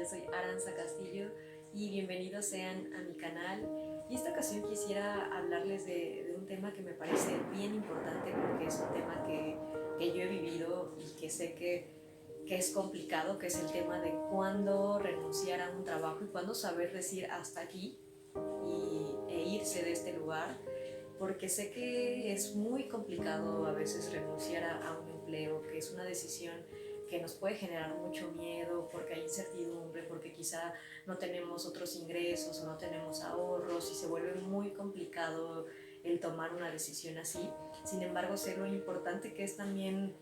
Yo soy Aranza Castillo y bienvenidos sean a mi canal. Y esta ocasión quisiera hablarles de un tema que me parece bien importante porque es un tema que yo he vivido y que sé que es complicado, que es el tema de cuándo renunciar a un trabajo y cuándo saber decir hasta aquí e irse de este lugar, porque sé que es muy complicado a veces renunciar a un empleo, que es una decisión que nos puede generar mucho miedo porque hay incertidumbre, porque quizá no tenemos otros ingresos o no tenemos ahorros y se vuelve muy complicado el tomar una decisión así. Sin embargo, sé lo importante que es también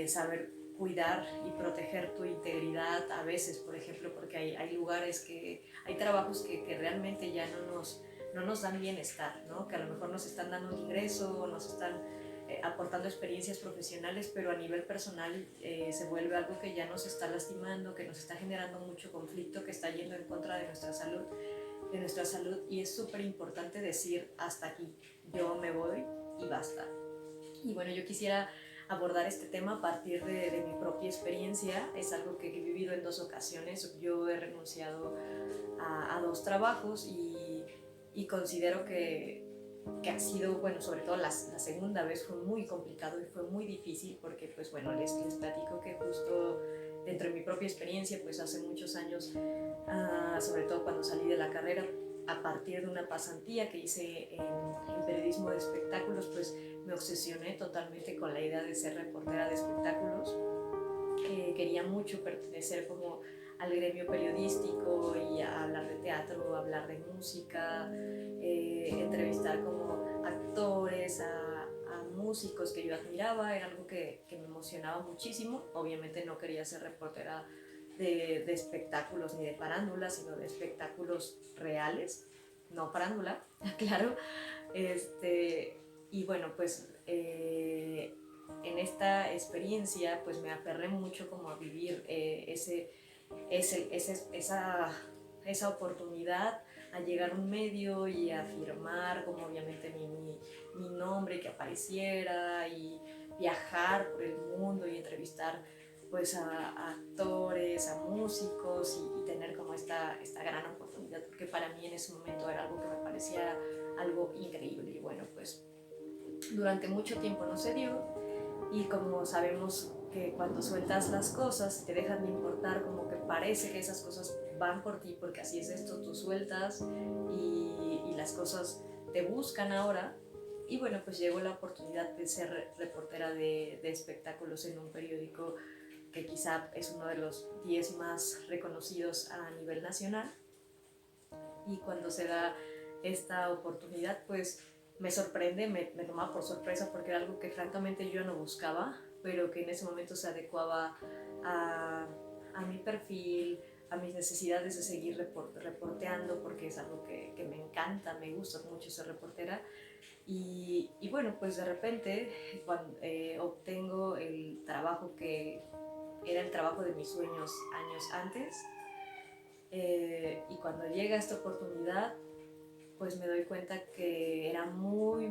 saber cuidar y proteger tu integridad a veces, por ejemplo, porque hay lugares hay trabajos que realmente ya no nos dan bienestar, ¿no? Que a lo mejor nos están dando un ingreso, nos están aportando experiencias profesionales, pero a nivel personal se vuelve algo que ya nos está lastimando, que nos está generando mucho conflicto, que está yendo en contra de nuestra salud, y es súper importante decir hasta aquí, yo me voy y basta. Y bueno, yo quisiera abordar este tema a partir de mi propia experiencia. Es algo que he vivido en 2 ocasiones. Yo he renunciado a 2 trabajos y considero que ha sido, bueno, sobre todo la segunda vez fue muy complicado y fue muy difícil porque, pues bueno, les platico que justo dentro de mi propia experiencia, pues hace muchos años, sobre todo cuando salí de la carrera, a partir de una pasantía que hice en periodismo de espectáculos, pues me obsesioné totalmente con la idea de ser reportera de espectáculos. Quería mucho pertenecer como al gremio periodístico y a hablar de teatro, hablar de música, entrevistar como actores, a músicos que yo admiraba. Era algo que me emocionaba muchísimo. Obviamente no quería ser reportera de espectáculos ni de farándula, sino de espectáculos reales, no farándula, claro. Y bueno, pues en esta experiencia pues me aferré mucho como a vivir esa oportunidad, a llegar a un medio y a firmar como obviamente mi nombre, que apareciera, y viajar por el mundo y entrevistar pues a actores, a músicos, y tener como esta gran oportunidad, porque para mí en ese momento era algo que me parecía algo increíble. Y bueno, pues durante mucho tiempo no se dio, y como sabemos que cuando sueltas las cosas te dejan de importar, como que parece que esas cosas van por ti, porque así es esto, tú sueltas y las cosas te buscan ahora. Y bueno, pues llegó la oportunidad de ser reportera de espectáculos en un periódico que quizá es uno de los 10 más reconocidos a nivel nacional. Y cuando se da esta oportunidad, pues me sorprende, me tomaba por sorpresa, porque era algo que francamente yo no buscaba, pero que en ese momento se adecuaba a, a mi perfil, a mis necesidades de seguir reporteando, porque es algo que me encanta, me gusta mucho ser reportera. Y bueno, pues de repente cuando obtengo el trabajo que era el trabajo de mis sueños años antes, y cuando llega esta oportunidad, pues me doy cuenta que era muy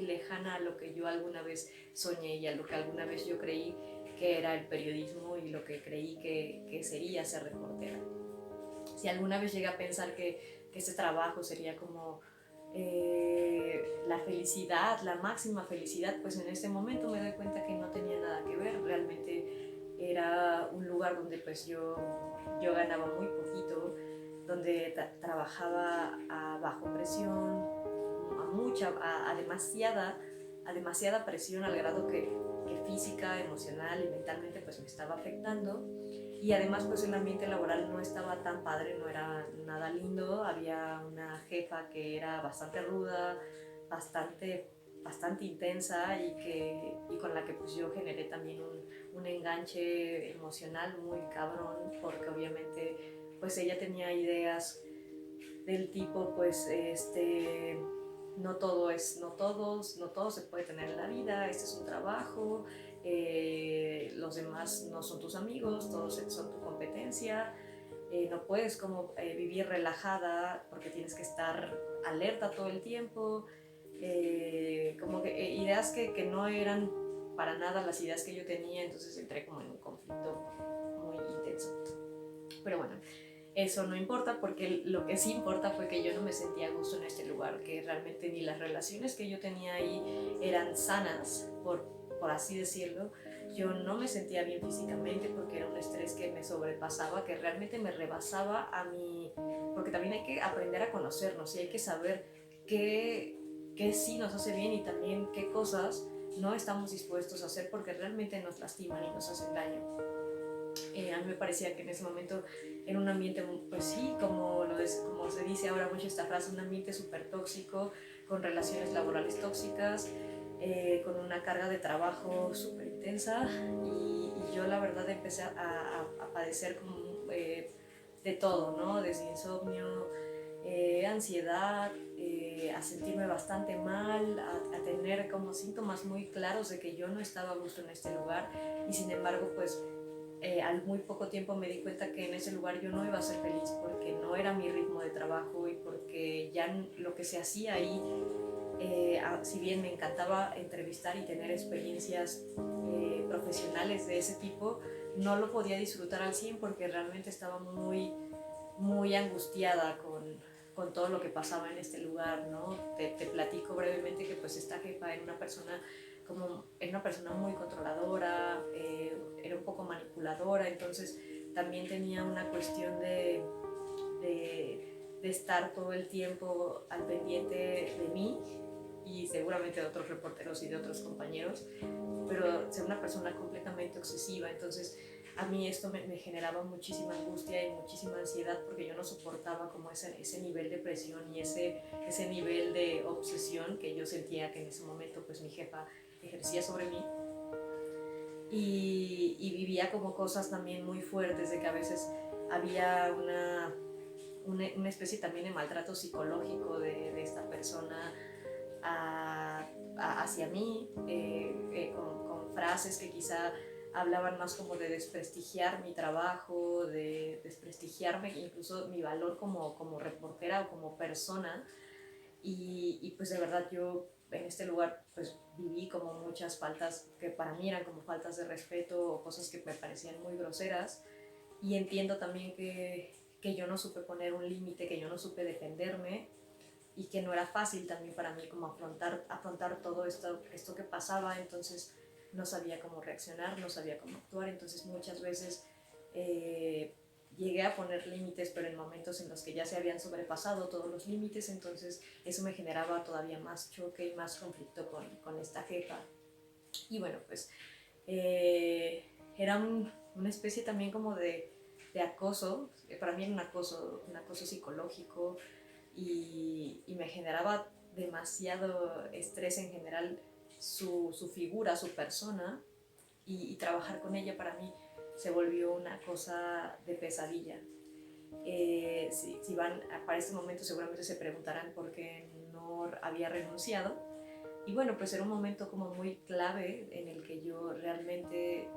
lejana a lo que yo alguna vez soñé y a lo que alguna vez yo creí que era el periodismo, y lo que creí que sería ser reportera. Si alguna vez llegué a pensar que este trabajo sería como la felicidad, la máxima felicidad, pues en este momento me doy cuenta que no tenía nada que ver. Realmente era un lugar donde pues yo ganaba muy poquito, donde trabajaba a bajo presión, a demasiada presión, al grado que física, emocional y mentalmente pues me estaba afectando. Y además pues el ambiente laboral no estaba tan padre, no era nada lindo. Había una jefa que era bastante ruda, bastante, bastante intensa, y con la que pues yo generé también un enganche emocional muy cabrón, porque obviamente pues ella tenía ideas del tipo, pues no todo se puede tener en la vida, este es un trabajo, los demás no son tus amigos, todos son tu competencia, no puedes como vivir relajada porque tienes que estar alerta todo el tiempo, como que ideas que no eran para nada las ideas que yo tenía. Entonces entré como en un conflicto muy intenso Pero bueno, eso no importa, porque lo que sí importa fue que yo no me sentía a gusto en este lugar, que realmente ni las relaciones que yo tenía ahí eran sanas, por así decirlo. Yo no me sentía bien físicamente porque era un estrés que me sobrepasaba, que realmente me rebasaba a mí, porque también hay que aprender a conocernos y hay que saber qué sí nos hace bien y también qué cosas no estamos dispuestos a hacer porque realmente nos lastiman y nos hacen daño. A mí me parecía que en ese momento era un ambiente, pues sí, como se dice ahora mucho esta frase, un ambiente súper tóxico, con relaciones laborales tóxicas, con una carga de trabajo súper intensa y yo la verdad empecé a padecer como, de todo, ¿no? Desde insomnio, ansiedad, a sentirme bastante mal, a tener como síntomas muy claros de que yo no estaba a gusto en este lugar y sin embargo pues al muy poco tiempo me di cuenta que en ese lugar yo no iba a ser feliz porque no era mi ritmo de trabajo y porque ya lo que se hacía ahí, si bien me encantaba entrevistar y tener experiencias profesionales de ese tipo, no lo podía disfrutar al 100 porque realmente estaba muy angustiada con todo lo que pasaba en este lugar, ¿no? Te platico brevemente que pues esta jefa era una persona muy controladora, era un poco manipuladora, entonces también tenía una cuestión de estar todo el tiempo al pendiente de mí y seguramente de otros reporteros y de otros compañeros, pero ser una persona completamente obsesiva, entonces a mí esto me generaba muchísima angustia y muchísima ansiedad porque yo no soportaba como ese nivel de presión y ese nivel de obsesión que yo sentía que en ese momento pues mi jefa ejercía sobre mí y vivía como cosas también muy fuertes de que a veces había una especie también de maltrato psicológico de esta persona hacia mí, con frases que quizá hablaban más como de desprestigiar mi trabajo, de desprestigiarme incluso mi valor como reportera o como persona. Y pues de verdad yo en este lugar pues viví como muchas faltas que para mí eran como faltas de respeto o cosas que me parecían muy groseras. Y entiendo también que yo no supe poner un límite, que yo no supe defenderme y que no era fácil también para mí como afrontar todo esto que pasaba, entonces no sabía cómo reaccionar, no sabía cómo actuar, entonces muchas veces llegué a poner límites, pero en momentos en los que ya se habían sobrepasado todos los límites, entonces eso me generaba todavía más choque y más conflicto con esta jefa. Y bueno, pues era una especie también como de acoso, para mí era un acoso psicológico, y me generaba demasiado estrés en general su figura, su persona, y trabajar con ella para mí se volvió una cosa de pesadilla. Si van para este momento seguramente se preguntarán por qué no había renunciado. Y bueno, pues era un momento como muy clave en el que yo realmente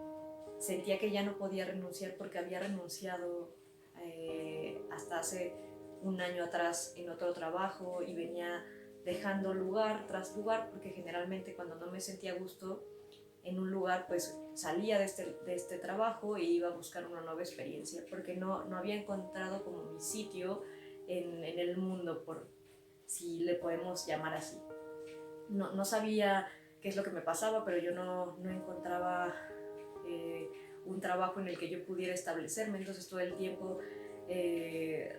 sentía que ya no podía renunciar porque había renunciado hasta hace un año atrás en otro trabajo y venía dejando lugar tras lugar porque generalmente cuando no me sentía a gusto en un lugar pues salía de este trabajo e iba a buscar una nueva experiencia porque no había encontrado como mi sitio en el mundo, por si le podemos llamar así. No sabía qué es lo que me pasaba, pero yo no encontraba un trabajo en el que yo pudiera establecerme, entonces todo el tiempo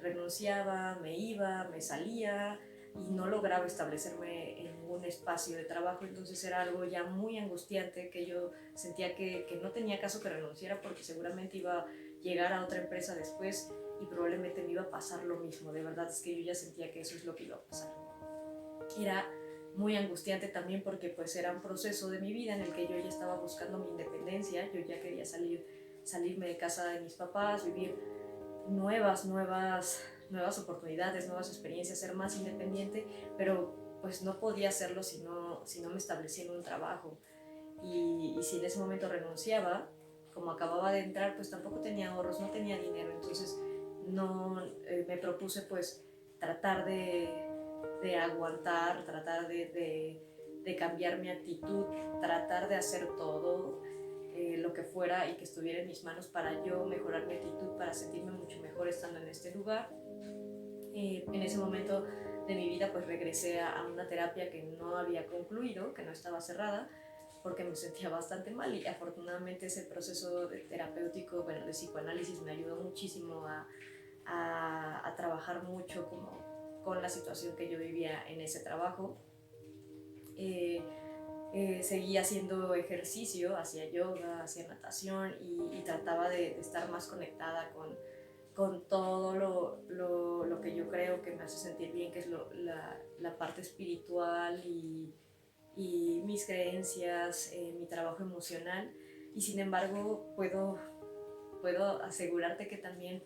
renunciaba, me iba, me salía y no lograba establecerme en ningún espacio de trabajo, entonces era algo ya muy angustiante que yo sentía que no tenía caso que renunciara porque seguramente iba a llegar a otra empresa después y probablemente me iba a pasar lo mismo, de verdad es que yo ya sentía que eso es lo que iba a pasar. Era muy angustiante también porque pues era un proceso de mi vida en el que yo ya estaba buscando mi independencia, yo ya quería salirme de casa de mis papás, vivir nuevas oportunidades, nuevas experiencias, ser más independiente, pero pues no podía hacerlo si no me establecía en un trabajo. Y si en ese momento renunciaba, como acababa de entrar, pues tampoco tenía ahorros, no tenía dinero, entonces no me propuse pues tratar de aguantar, tratar de cambiar mi actitud, tratar de hacer todo lo que fuera y que estuviera en mis manos para yo mejorar mi actitud, para sentirme mucho mejor estando en este lugar. En ese momento de mi vida pues regresé a una terapia que no había concluido, que no estaba cerrada, porque me sentía bastante mal y afortunadamente ese proceso de terapéutico, bueno, de psicoanálisis me ayudó muchísimo a trabajar mucho como con la situación que yo vivía en ese trabajo. Seguí haciendo ejercicio, hacía yoga, hacía natación y trataba de estar más conectada con todo lo que yo creo que me hace sentir bien, que es la parte espiritual y mis creencias, mi trabajo emocional. Y sin embargo, puedo asegurarte que también,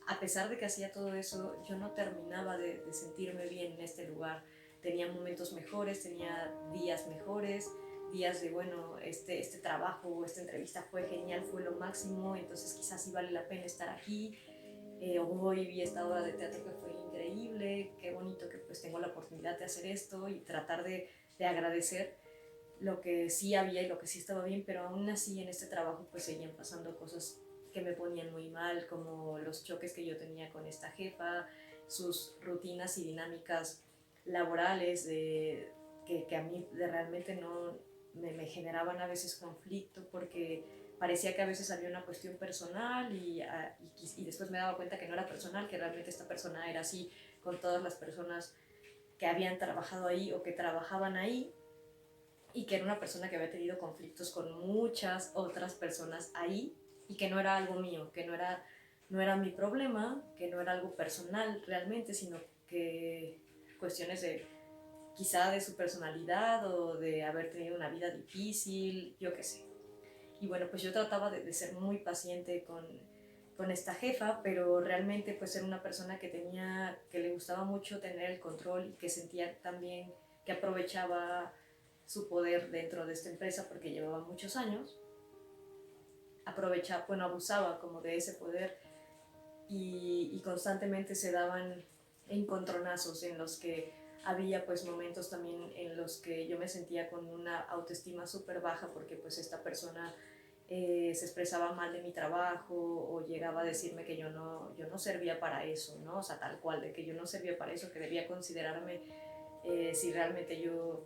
a pesar de que hacía todo eso, yo no terminaba de sentirme bien en este lugar. Tenía momentos mejores, tenía días mejores, días de, bueno, este trabajo, esta entrevista fue genial, fue lo máximo, entonces quizás sí vale la pena estar aquí. Hoy vi esta obra de teatro que fue increíble, qué bonito que pues tengo la oportunidad de hacer esto y tratar de agradecer lo que sí había y lo que sí estaba bien, pero aún así en este trabajo pues seguían pasando cosas que me ponían muy mal, como los choques que yo tenía con esta jefa, sus rutinas y dinámicas laborales que a mí realmente no me generaban a veces conflicto porque parecía que a veces había una cuestión personal y después me daba cuenta que no era personal, que realmente esta persona era así con todas las personas que habían trabajado ahí o que trabajaban ahí, y que era una persona que había tenido conflictos con muchas otras personas ahí y que no era algo mío, que no era mi problema, que no era algo personal realmente, sino que cuestiones de quizá de su personalidad o de haber tenido una vida difícil, yo qué sé. Y bueno, pues yo trataba de ser muy paciente con esta jefa, pero realmente pues era una persona que le gustaba mucho tener el control y que sentía también que aprovechaba su poder dentro de esta empresa porque llevaba muchos años, bueno, abusaba como de ese poder y constantemente se daban encontronazos en los que había pues momentos también en los que yo me sentía con una autoestima súper baja porque pues esta persona se expresaba mal de mi trabajo o llegaba a decirme que yo no servía para eso, ¿no? O sea, tal cual, de que yo no servía para eso, que debía considerarme si realmente yo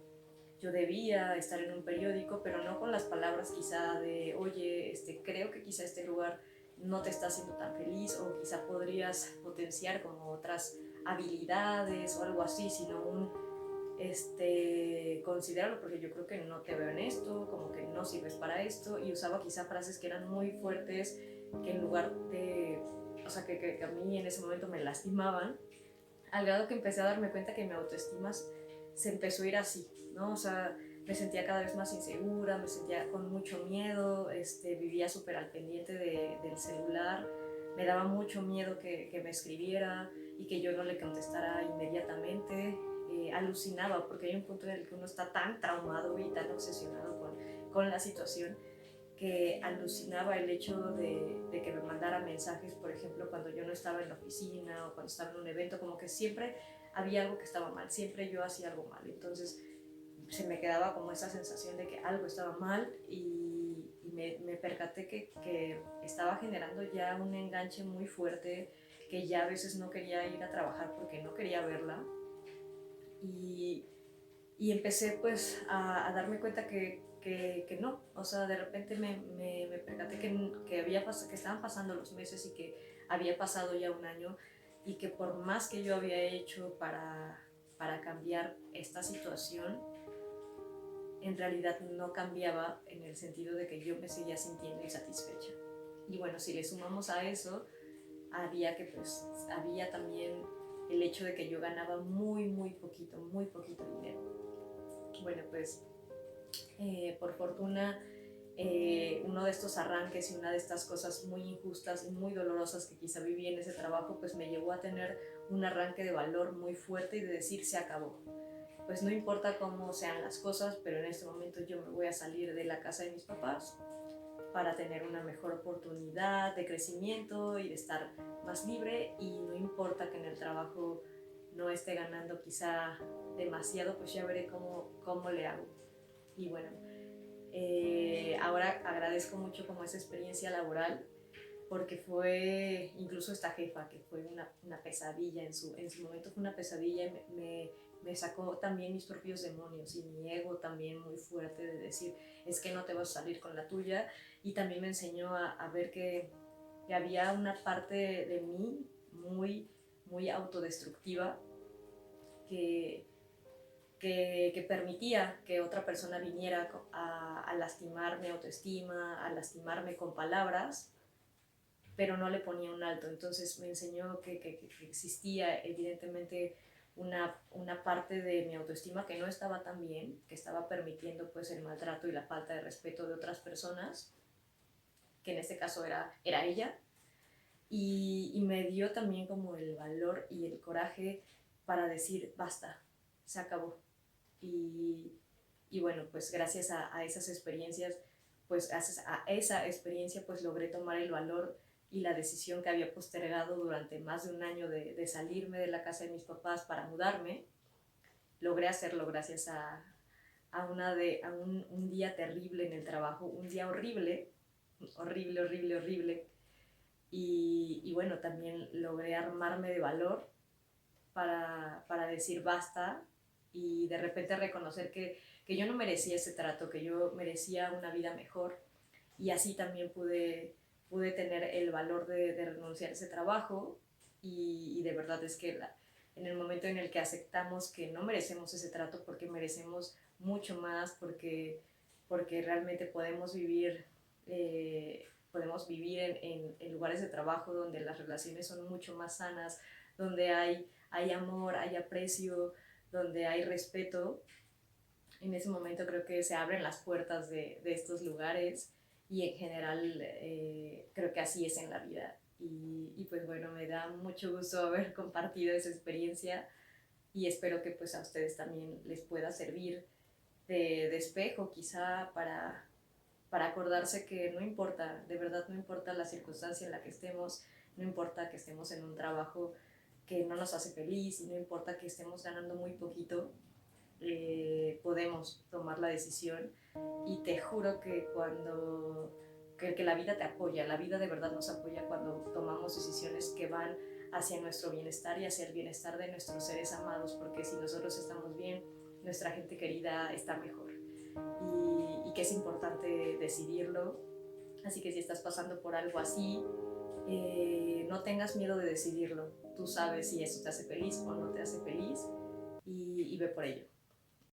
debía estar en un periódico, pero no con las palabras quizá de, oye, creo que quizá este lugar no te está haciendo tan feliz o quizá podrías potenciar como otras habilidades o algo así, sino considéralo porque yo creo que no te veo en esto, como que no sirves para esto, y usaba quizá frases que eran muy fuertes, que en lugar de, o sea, que a mí en ese momento me lastimaban, al grado que empecé a darme cuenta que mi autoestima se empezó a ir así, ¿no? O sea, me sentía cada vez más insegura, me sentía con mucho miedo, vivía súper al pendiente del celular, me daba mucho miedo que me escribiera y que yo no le contestara inmediatamente. Alucinaba, porque hay un punto en el que uno está tan traumado y tan obsesionado con la situación que alucinaba el hecho de que me mandara mensajes, por ejemplo, cuando yo no estaba en la oficina o cuando estaba en un evento, como que siempre había algo que estaba mal, siempre yo hacía algo mal. Entonces se me quedaba como esa sensación de que algo estaba mal y me percaté que estaba generando ya un enganche muy fuerte, que ya a veces no quería ir a trabajar porque no quería verla. Y empecé pues a darme cuenta que no, o sea, de repente me percaté que estaban pasando los meses y que había pasado ya un año y que por más que yo había hecho para cambiar esta situación, en realidad no cambiaba en el sentido de que yo me seguía sintiendo insatisfecha. Y bueno, si le sumamos a eso, había también el hecho de que yo ganaba muy poquito dinero. Bueno, pues por fortuna uno de estos arranques y una de estas cosas muy injustas y muy dolorosas que quizá viví en ese trabajo, pues me llevó a tener un arranque de valor muy fuerte y de decir se acabó. Pues no importa cómo sean las cosas, pero en este momento yo me voy a salir de la casa de mis papás para tener una mejor oportunidad de crecimiento y de estar más libre, y no importa que en el trabajo no esté ganando quizá demasiado, pues ya veré cómo le hago. Y bueno, Ahora agradezco mucho como esa experiencia laboral porque fue incluso esta jefa que fue una pesadilla en su momento, fue una pesadilla y me sacó también mis propios demonios y mi ego también muy fuerte de decir es que no te vas a salir con la tuya, y también me enseñó a ver que había una parte de mí muy autodestructiva que, que permitía que otra persona viniera a lastimar mi autoestima, a lastimarme con palabras, pero no le ponía un alto. Entonces me enseñó que existía evidentemente una parte de mi autoestima que no estaba tan bien, que estaba permitiendo pues el maltrato y la falta de respeto de otras personas, que en este caso era ella, y me dio también como el valor y el coraje para decir basta, se acabó. Y, y bueno, pues gracias a esas experiencias, pues gracias a esa experiencia, pues logré tomar el valor y la decisión que había postergado durante más de un año de salirme de la casa de mis papás para mudarme. Logré hacerlo gracias a un día terrible en el trabajo, un día horrible, horrible, horrible, horrible. Y bueno, también logré armarme de valor para decir basta y de repente reconocer que yo no merecía ese trato, que yo merecía una vida mejor, y así también pude tener el valor de renunciar a ese trabajo, y de verdad es que en el momento en el que aceptamos que no merecemos ese trato porque merecemos mucho más, porque realmente podemos vivir en lugares de trabajo donde las relaciones son mucho más sanas, donde hay amor, hay aprecio, donde hay respeto. En ese momento creo que se abren las puertas de estos lugares, y en general creo que así es en la vida. Y pues bueno, me da mucho gusto haber compartido esa experiencia, y espero que pues a ustedes también les pueda servir de espejo quizá para acordarse que no importa, de verdad no importa la circunstancia en la que estemos, no importa que estemos en un trabajo que no nos hace feliz, y no importa que estemos ganando muy poquito, podemos tomar la decisión, y te juro que que la vida te apoya, la vida de verdad nos apoya cuando tomamos decisiones que van hacia nuestro bienestar y hacia el bienestar de nuestros seres amados, porque si nosotros estamos bien, nuestra gente querida está mejor, y que es importante decidirlo. Así que si estás pasando por algo así, no tengas miedo de decidirlo. Tú sabes si eso te hace feliz o no te hace feliz, y ve por ello.